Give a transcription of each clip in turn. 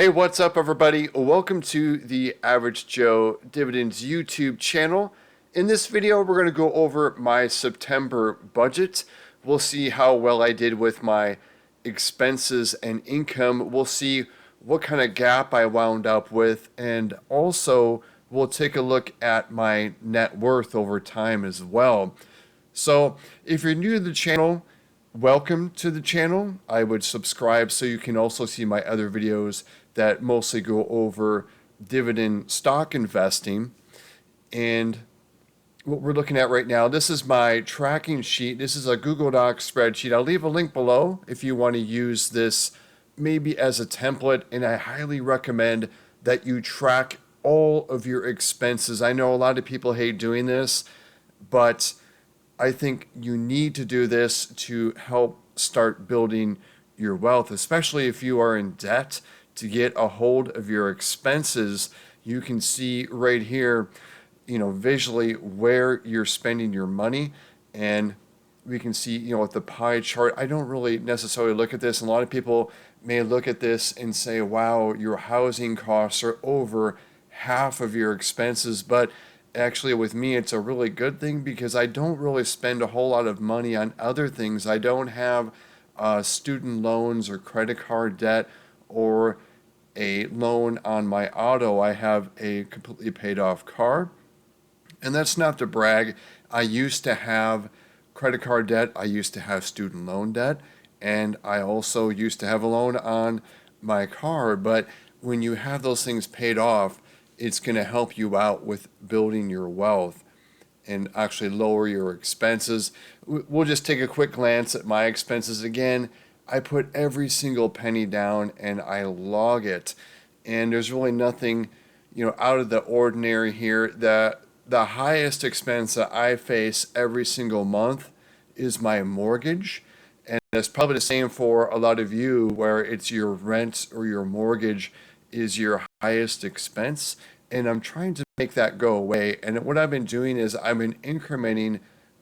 Hey, what's up, everybody? Welcome to the Average Joe Dividends YouTube channel. In this video, we're going to go over my September budget. We'll see how well I did with my expenses and income. We'll see what kind of gap I wound up with, and also we'll take a look at my net worth over time as well. So, if you're new to the channel, welcome to the channel. I would subscribe so you can also see my other videos that mostly go over dividend stock investing. And what we're looking at right now, this is my tracking sheet. This is a Google Docs spreadsheet. I'll leave a link below if you want to use this maybe as a template, and I highly recommend that you track all of your expenses. I know a lot of people hate doing this, but I think you need to do this to help start building your wealth, especially if you are in debt. To get a hold of your expenses, you can see right here, visually where you're spending your money. And we can see, with the pie chart, I don't really necessarily look at this. A lot of people may look at this and say, wow, your housing costs are over half of your expenses. But actually, with me, it's a really good thing because I don't really spend a whole lot of money on other things. I don't have student loans or credit card debt or a loan on my auto. I have a completely paid off car. And that's not to brag. I used to have credit card debt. I used to have student loan debt. And I also used to have a loan on my car. But when you have those things paid off, it's going to help you out with building your wealth and actually lower your expenses. We'll just take a quick glance at my expenses again. I put every single penny down and I log it. And there's really nothing, out of the ordinary here. The highest expense that I face every single month is my mortgage. And it's probably the same for a lot of you, where it's your rent or your mortgage is your highest expense. And I'm trying to make that go away. And what I've been doing is I've been incrementing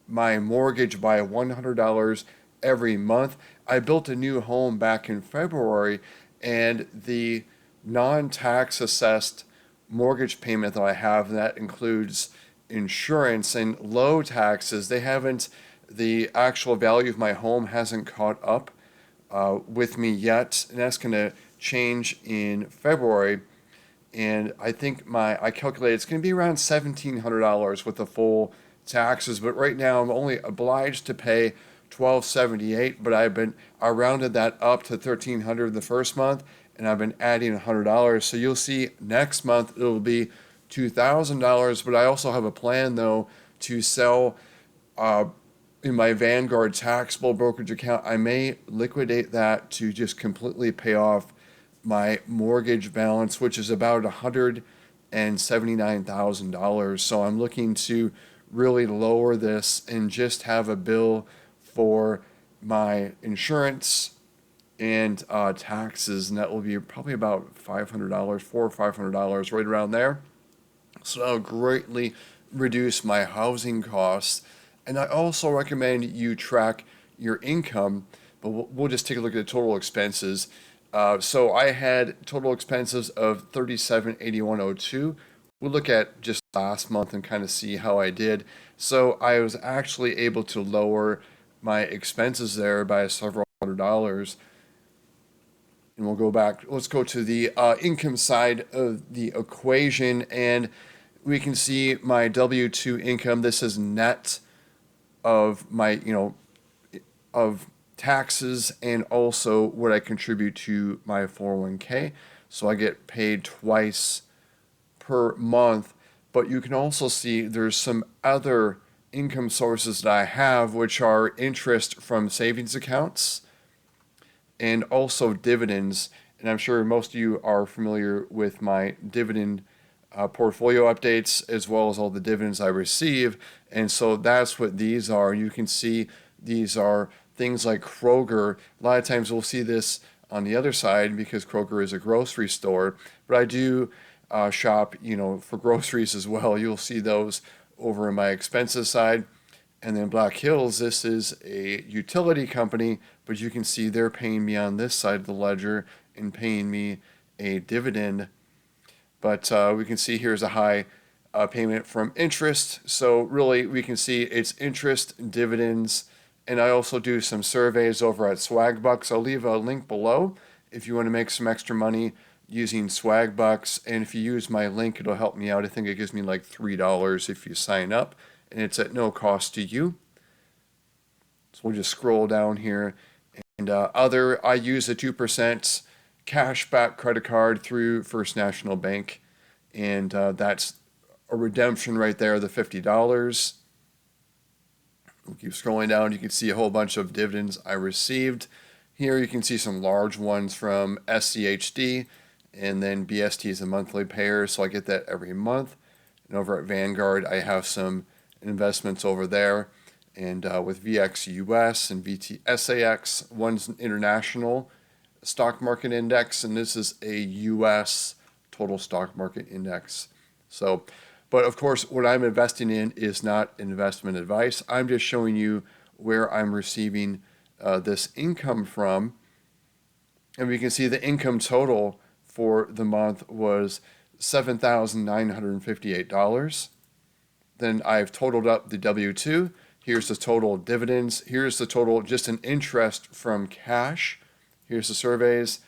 my mortgage by $100 every month. I built a new home back in February, and the non-tax assessed mortgage payment that I have, that includes insurance and low taxes, the actual value of my home hasn't caught up with me yet, and that's going to change in February. And I think I calculated it's going to be around $1,700 with the full taxes, but right now I'm only obliged to pay $1,278, but I rounded that up to $1,300 the first month, and I've been adding $100. So you'll see next month it'll be $2,000. But I also have a plan though to sell in my Vanguard taxable brokerage account. I may liquidate that to just completely pay off my mortgage balance, which is about $179,000. So I'm looking to really lower this and just have a bill for my insurance and taxes, and that will be probably about $500, $400 or $500, right around there. So that'll greatly reduce my housing costs. And I also recommend you track your income, but we'll just take a look at the total expenses. So I had total expenses of $3781.02. We'll look at just last month and kind of see how I did. So I was actually able to lower my expenses there by several $100. And we'll go back. Let's go to the income side of the equation, and we can see my W-2 income. This is net of my, of taxes and also what I contribute to my 401k. So I get paid twice per month. But you can also see there's some other income sources that I have, which are interest from savings accounts and also dividends. And I'm sure most of you are familiar with my dividend portfolio updates, as well as all the dividends I receive. And so that's what these are. You can see these are things like Kroger. A lot of times we'll see this on the other side because Kroger is a grocery store, but I do shop, for groceries as well. You'll see those over in my expenses side. And then Black Hills, this is a utility company, but you can see they're paying me on this side of the ledger and paying me a dividend. But we can see here's a high payment from interest. So really we can see it's interest, dividends, and I also do some surveys over at Swagbucks. I'll leave a link below if you want to make some extra money using Swagbucks. And if you use my link, it'll help me out. I think it gives me like $3 if you sign up, and it's at no cost to you. So we'll just scroll down here. And I use a 2% cashback credit card through First National Bank. And that's a redemption right there, the $50. We'll keep scrolling down. You can see a whole bunch of dividends I received. Here you can see some large ones from SCHD, and then BST is a monthly payer, so I get that every month. And over at Vanguard, I have some investments over there. And with VXUS and VTSAX, one's an international stock market index, and this is a US total stock market index. So, but of course, what I'm investing in is not investment advice. I'm just showing you where I'm receiving this income from. And we can see the income total for the month was $7,958. Then I've totaled up the W-2. Here's the total dividends. Here's the total just in interest from cash. Here's the surveys.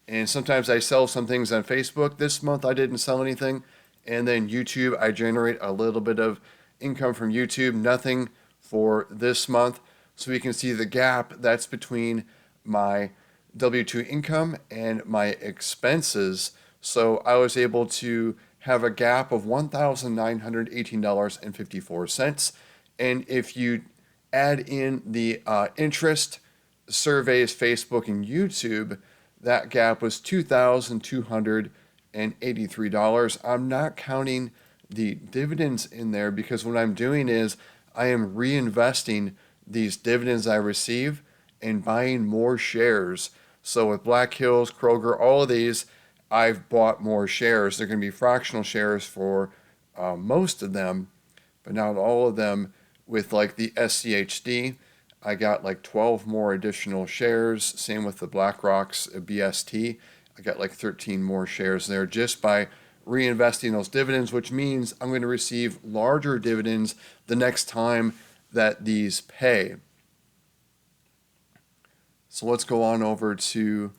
And sometimes I sell some things on Facebook. This month I didn't sell anything. And then YouTube, I generate a little bit of income from YouTube, nothing for this month. So we can see the gap that's between my W-2 income and my expenses. So I was able to have a gap of $1,918.54. And if you add in the interest, surveys, Facebook, and YouTube, that gap was $2,283. I'm not counting the dividends in there because what I'm doing is I am reinvesting these dividends I receive and buying more shares. So with Black Hills, Kroger, all of these, I've bought more shares. They're going to be fractional shares for most of them, but not all of them. With like the SCHD, I got like 12 more additional shares. Same with the BlackRock's BST. I got like 13 more shares there just by reinvesting those dividends, which means I'm going to receive larger dividends the next time that these pay. So let's go on over to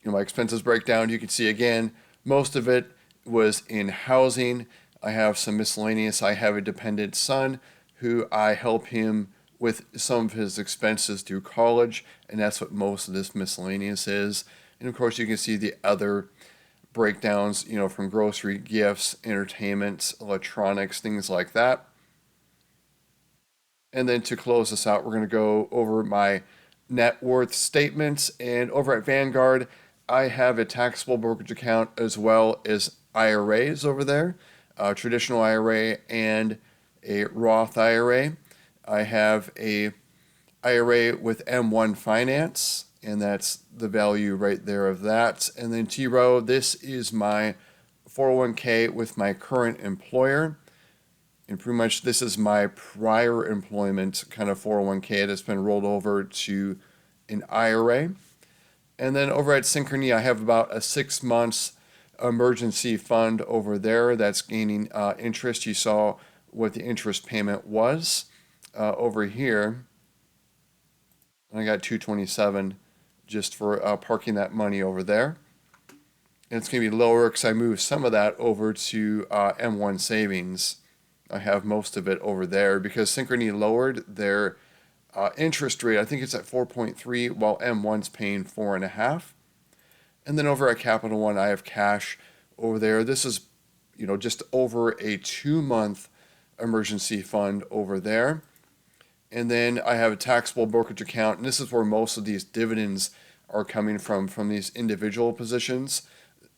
my expenses breakdown. You can see again, most of it was in housing. I have some miscellaneous. I have a dependent son who I help him with some of his expenses through college, and that's what most of this miscellaneous is. And of course, you can see the other breakdowns, from grocery, gifts, entertainment, electronics, things like that. And then to close this out, we're going to go over my net worth statements. And over at Vanguard, I have a taxable brokerage account as well as IRAs over there, a traditional IRA and a Roth IRA. I have a IRA with M1 Finance, and that's the value right there of that. And then T Row, this is my 401k with my current employer. And pretty much this is my prior employment kind of 401k that's been rolled over to an IRA. And then over at Synchrony, I have about a 6 months emergency fund over there that's gaining interest. You saw what the interest payment was over here. And I got $227 just for parking that money over there. And it's going to be lower because I moved some of that over to M1 Savings. I have most of it over there because Synchrony lowered their interest rate. I think it's at 4.3 while M1's paying 4.5. And then over at Capital One, I have cash over there. This is, just over a 2-month emergency fund over there. And then I have a taxable brokerage account, and this is where most of these dividends are coming from these individual positions,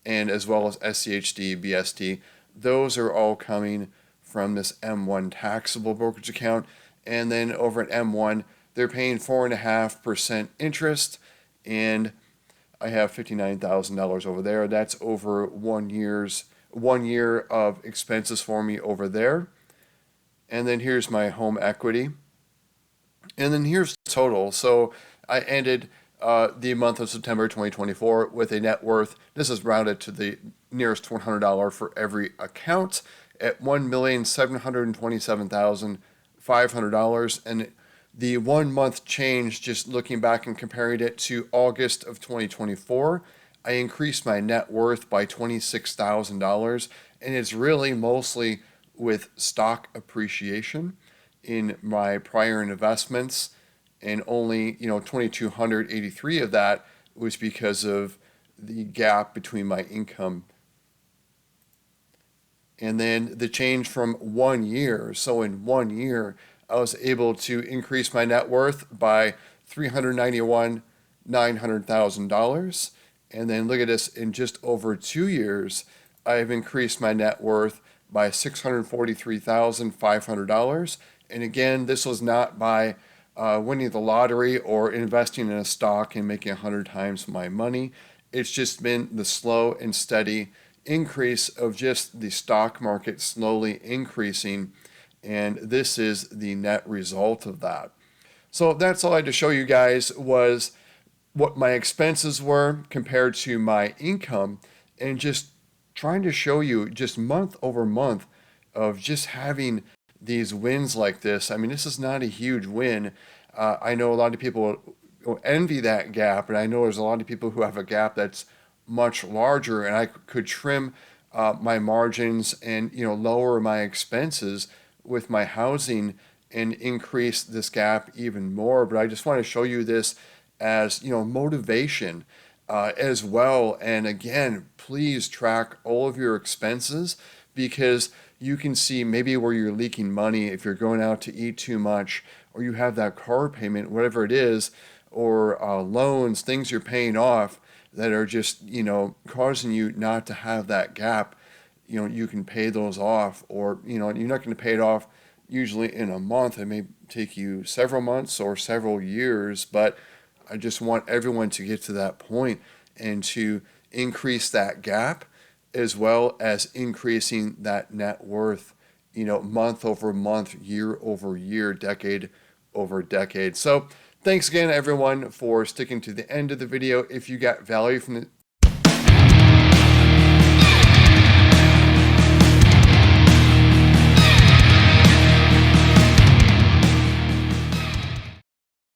and as well as SCHD, BST. Those are all coming from this M1 taxable brokerage account. And then over at M1, they're paying 4.5% interest, and I have $59,000 over there. That's over 1 year of expenses for me over there. And then here's my home equity. And then here's the total. So I ended the month of September 2024 with a net worth, this is rounded to the nearest $100 for every account, at $1,727,500. And the 1 month change, just looking back and comparing it to August of 2024, I increased my net worth by $26,000. And it's really mostly with stock appreciation in my prior investments, and only 2,283 of that was because of the gap between my income. And then the change from 1 year, so in 1 year I was able to increase my net worth by $391,900. And then look at this, in just over 2 years I've increased my net worth by $643,500. And again, this was not by winning the lottery or investing in a stock and making 100 times my money. It's just been the slow and steady increase of just the stock market slowly increasing. And this is the net result of that. So that's all I had to show you guys, was what my expenses were compared to my income, and just trying to show you just month over month of just having these wins like this. I mean, this is not a huge win. I know a lot of people will envy that gap, and I know there's a lot of people who have a gap that's much larger, and I could trim my margins and lower my expenses with my housing and increase this gap even more. But I just want to show you this as motivation as well. And again, please track all of your expenses, because you can see maybe where you're leaking money if you're going out to eat too much, or you have that car payment, whatever it is, or loans, things you're paying off that are just causing you not to have that gap. You can pay those off, or you're not going to pay it off usually in a month. It may take you several months or several years, but I just want everyone to get to that point and to increase that gap, as well as increasing that net worth, month over month, year over year, decade over decade. So thanks again, everyone, for sticking to the end of the video. If you got value from